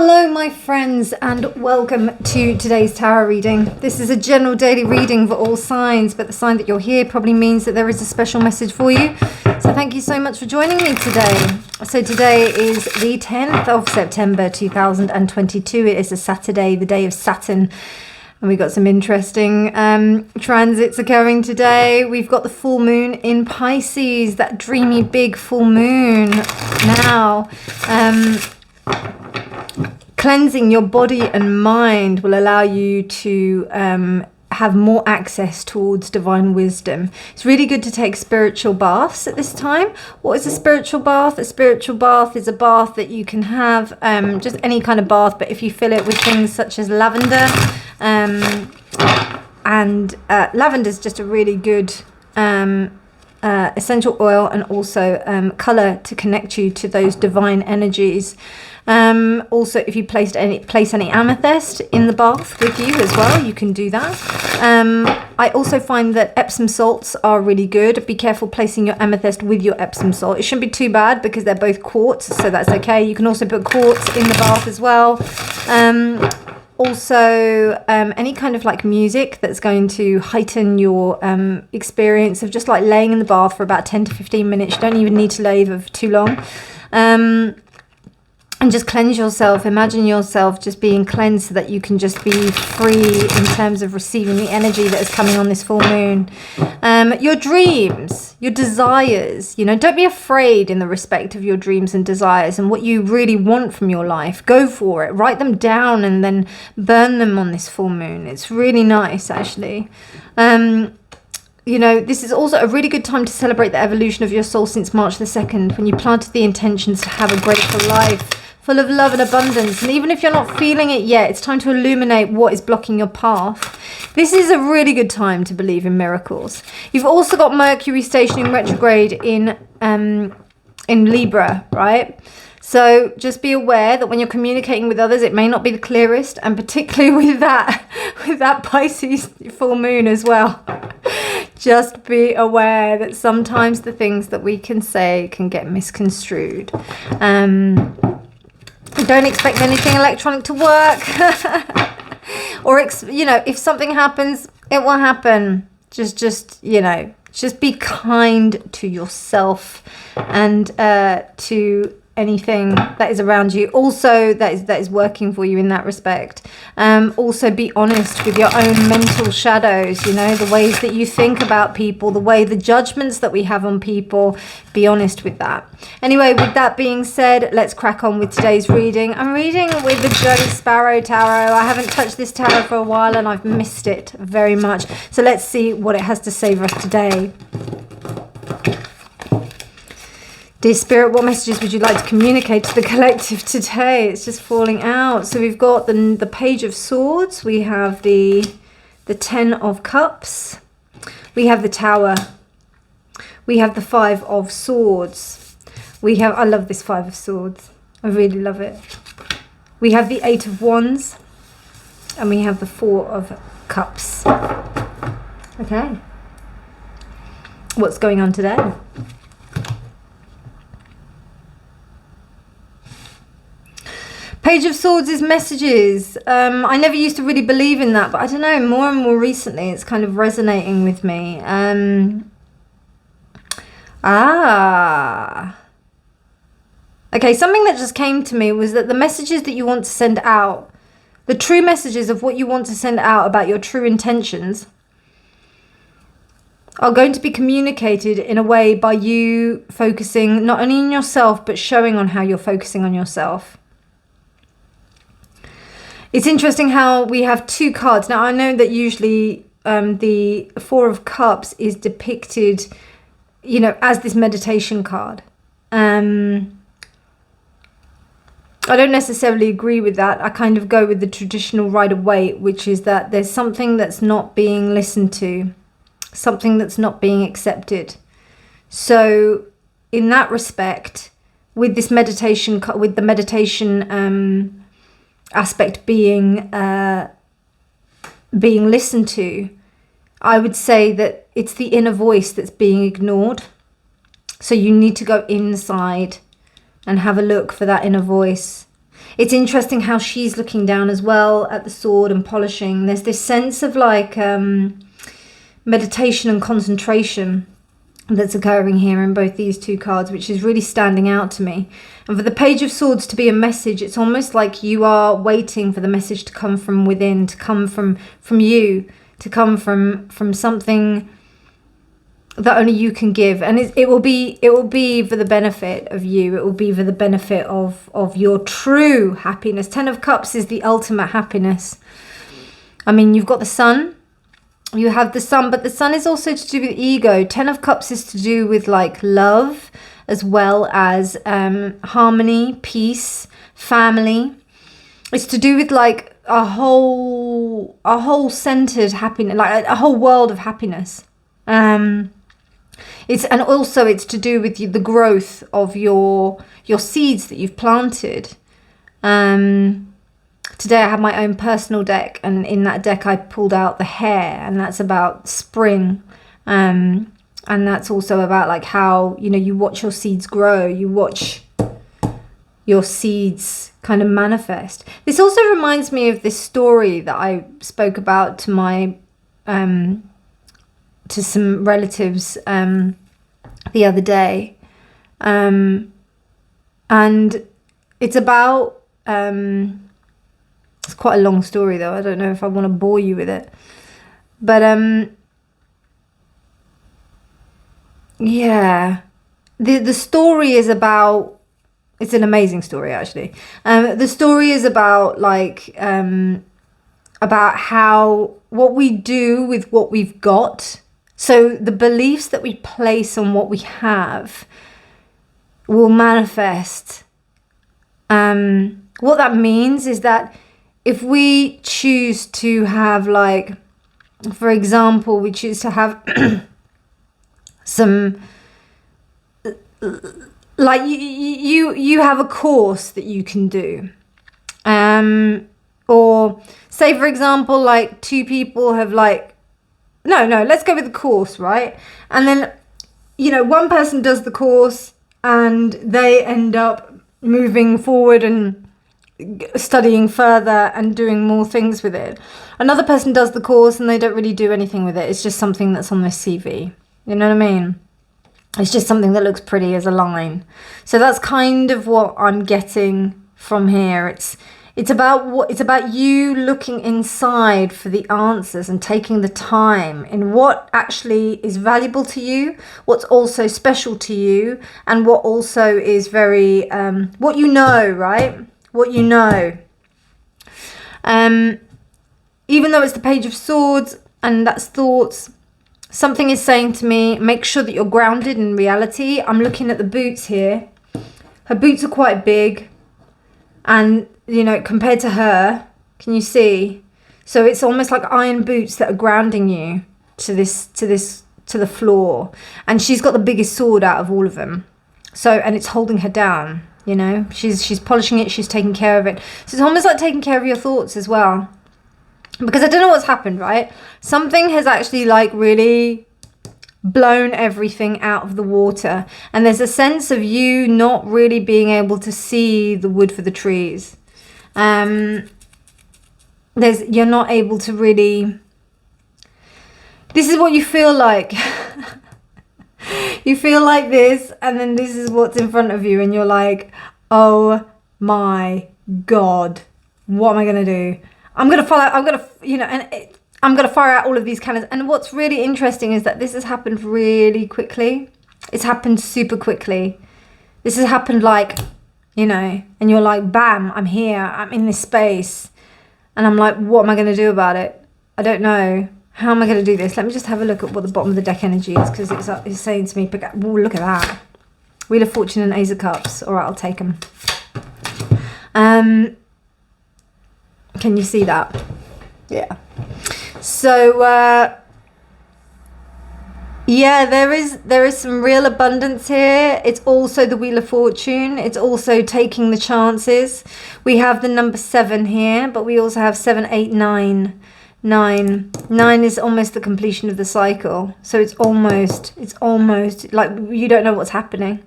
Hello my friends and welcome to today's tarot reading. This is a general daily reading for all signs, but the sign that you're here probably means that there is a special message for you. So thank you so much for joining me today. So today is the 10th of September 2022. It is a Saturday, the day of Saturn. And we've got some interesting transits occurring today. We've got the full moon in Pisces, that dreamy big full moon now. Cleansing your body and mind will allow you to have more access towards divine wisdom. It's really good to take spiritual baths at this time. What is a spiritual bath? A spiritual bath is a bath that you can have, just any kind of bath, but if you fill it with things such as lavender, lavender is just a really good essential oil and also color to connect you to those divine energies. Also, if you place any amethyst in the bath with you as well, you can do that. I also find that Epsom salts are really good. Be careful placing your amethyst with your Epsom salt. It shouldn't be too bad because they're both quartz, so that's okay. You can also put quartz in the bath as well. Also, any kind of like music that's going to heighten your experience of just like laying in the bath for about 10 to 15 minutes. You don't even need to lay there for too long. And just cleanse yourself. Imagine yourself just being cleansed so that you can just be free in terms of receiving the energy that is coming on this full moon. Your dreams, your desires, don't be afraid in the respect of your dreams and desires and what you really want from your life. Go for it. Write them down and then burn them on this full moon. It's really nice, actually. This is also a really good time to celebrate the evolution of your soul since March the 2nd, when you planted the intentions to have a grateful life, full of love and abundance. And even if you're not feeling it yet, it's time to illuminate what is blocking your path. This is a really good time to believe in miracles. You've also got Mercury stationing retrograde in Libra, right? So just be aware that when you're communicating with others, it may not be the clearest, and particularly with that Pisces full moon as well. Just be aware that sometimes the things that we can say can get misconstrued. Don't expect anything electronic to work. Or, if something happens, it will happen. Just be kind to yourself and to anything that is around you. Also, that is working for you in that respect. Also, be honest with your own mental shadows, the ways that you think about people, the judgments that we have on people. Be honest with that. Anyway, with that being said, let's crack on with today's reading. I'm reading with the Johnny Sparrow Tarot. I haven't touched this tarot for a while and I've missed it very much. So let's see what it has to say for us today. Dear Spirit, what messages would you like to communicate to the collective today? It's just falling out. So we've got the Page of Swords. We have the 10 of Cups. We have the Tower. We have the 5 of Swords. I love this 5 of Swords. I really love it. We have the 8 of Wands. And we have the 4 of Cups. Okay. What's going on today? Page of Swords is messages. I never used to really believe in that, but I don't know, more and more recently it's kind of resonating with me. Okay, something that just came to me was that the messages that you want to send out, the true messages of what you want to send out about your true intentions, are going to be communicated in a way by you focusing not only on yourself, but showing on how you're focusing on yourself. It's interesting how we have 2 cards. Now, I know that usually the 4 of Cups is depicted, as this meditation card. I don't necessarily agree with that. I kind of go with the traditional Rider-Waite, which is that there's something that's not being listened to, something that's not being accepted. So in that respect, with this meditation, with the meditation aspect being listened to, I would say that it's the inner voice that's being ignored. So you need to go inside and have a look for that inner voice. It's interesting how she's looking down as well at the sword and polishing. There's this sense of like meditation and concentration that's occurring here in both these two cards, which is really standing out to me. And for the Page of Swords to be a message, it's almost like you are waiting for the message to come from within, to come from you, to come from something that only you can give. And it will be for the benefit of you. It will be for the benefit of your true happiness. 10 of Cups is the ultimate happiness. I mean, you've got the Sun. You have the Sun, but the Sun is also to do with ego. 10 of Cups is to do with like love, as well as harmony, peace, family. It's to do with like a whole centered happiness, like a whole world of happiness. It's to do with the growth of your seeds that you've planted. Today I have my own personal deck, and in that deck I pulled out the Hare, and that's about spring. And that's also about like how, you know, you watch your seeds grow, you watch your seeds kind of manifest. This also reminds me of this story that I spoke about to my to some relatives the other day. And it's about it's quite a long story though. I don't know if I want to bore you with it. But yeah, the story is about, it's an amazing story actually. The story is about like about how what we do with what we've got. So the beliefs that we place on what we have will manifest. What that means is that if we choose to have, like, for example, we choose to have some, like you have a course that you can do, or say for example, like two people have like, no, let's go with the course, right? And then, you know, one person does the course and they end up moving forward and studying further and doing more things with it. Another person does the course and they don't really do anything with it. It's just something that's on their CV. You know what I mean? It's just something that looks pretty as a line. So that's kind of what I'm getting from here. It's about you looking inside for the answers and taking the time in what actually is valuable to you, what's also special to you, and what also is very what you know, right? What you know. Even though it's the Page of Swords and that's thoughts, something is saying to me, make sure that you're grounded in reality. I'm looking at the boots here. Her boots are quite big, and you know, compared to her, can you see? So it's almost like iron boots that are grounding you to the floor. And she's got the biggest sword out of all of them. So, and it's holding her down, you know. She's polishing it, she's taking care of it. So it's almost like taking care of your thoughts as well. Because I don't know what's happened, right? Something has actually like really blown everything out of the water. And there's a sense of you not really being able to see the wood for the trees. You're not able to really, this is what you feel like. You feel like this, and then this is what's in front of you, and you're like, oh my God, what am I going to do? I'm going to fire out all of these cannons. And what's really interesting is that this has happened really quickly. It's happened super quickly. This has happened like, you know, and you're like, bam, I'm here, I'm in this space. And I'm like, what am I going to do about it? I don't know. How am I going to do this? Let me just have a look at what the bottom of the deck energy is, because it's saying to me, oh, look at that. Wheel of Fortune and Ace of Cups. All right, I'll take them. Can you see that? Yeah. So, yeah, there is some real abundance here. It's also the Wheel of Fortune. It's also taking the chances. We have the number 7 here, but we also have 7, 8, 9. 9 is almost the completion of the cycle. So it's almost like you don't know what's happening.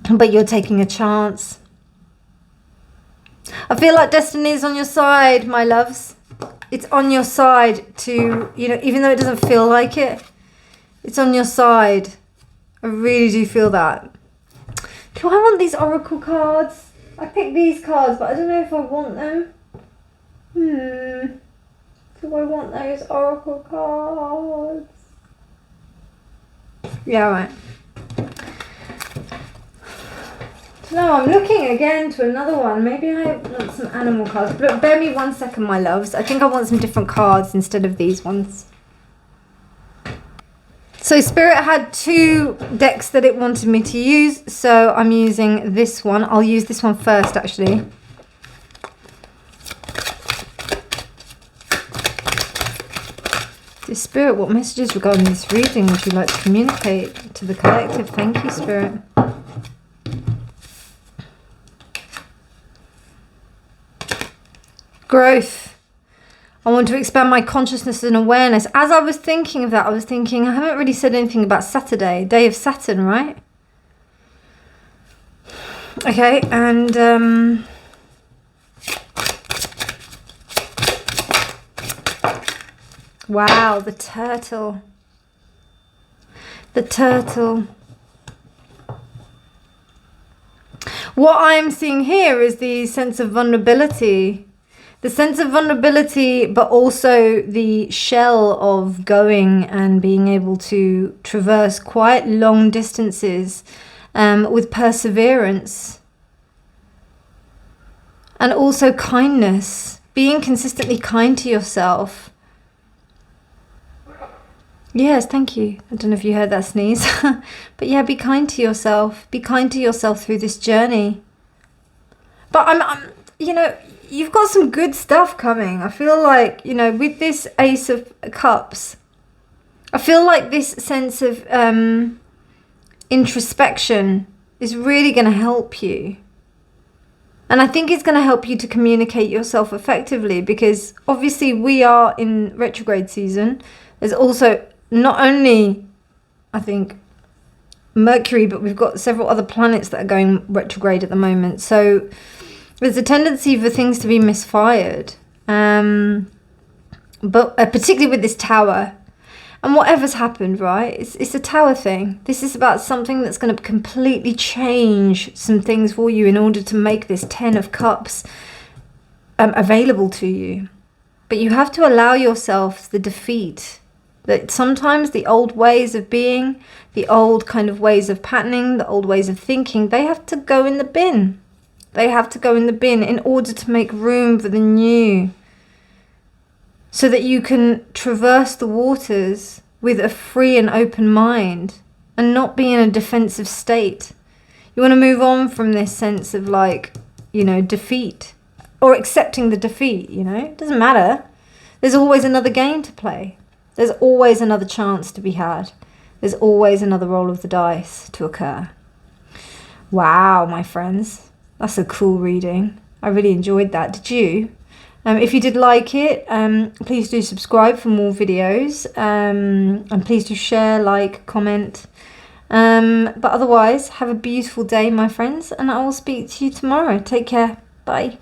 but you're taking a chance. I feel like destiny is on your side, my loves. It's on your side to, you know, even though it doesn't feel like it, it's on your side. I really do feel that. Do I want these oracle cards? I picked these cards, but I don't know if I want them. Do I want those oracle cards? Yeah, right. No, I'm looking again to another one. Maybe I want some animal cards. But bear me 1 second, my loves. I think I want some different cards instead of these ones. So Spirit had 2 decks that it wanted me to use. So I'm using this one. I'll use this one first, actually. Dear Spirit, what messages regarding this reading would you like to communicate to the collective? Thank you, Spirit. Growth. I want to expand my consciousness and awareness. As I was thinking of that, I was thinking, I haven't really said anything about Saturday, day of Saturn, right? Okay, and wow, the turtle. The turtle. What I'm seeing here is the sense of vulnerability. The sense of vulnerability, but also the shell of going and being able to traverse quite long distances with perseverance. And also kindness, being consistently kind to yourself. Yes, thank you. I don't know if you heard that sneeze. But yeah, be kind to yourself. Be kind to yourself through this journey. But I'm you know, you've got some good stuff coming. I feel like, you know, with this Ace of Cups, I feel like this sense of introspection is really going to help you. And I think it's going to help you to communicate yourself effectively, because obviously we are in retrograde season. There's also not only, I think, Mercury, but we've got several other planets that are going retrograde at the moment. So there's a tendency for things to be misfired, but particularly with this Tower. And whatever's happened, right, it's a Tower thing. This is about something that's going to completely change some things for you in order to make this 10 of Cups available to you. But you have to allow yourself the defeat. That sometimes the old ways of being, the old kind of ways of patterning, the old ways of thinking, they have to go in the bin. They have to go in the bin in order to make room for the new. So that you can traverse the waters with a free and open mind and not be in a defensive state. You want to move on from this sense of, like, you know, defeat or accepting the defeat, you know. It doesn't matter. There's always another game to play. There's always another chance to be had. There's always another roll of the dice to occur. Wow, my friends. That's a cool reading. I really enjoyed that. Did you? If you did like it, please do subscribe for more videos. And please do share, like, comment. But otherwise, have a beautiful day, my friends. And I will speak to you tomorrow. Take care. Bye.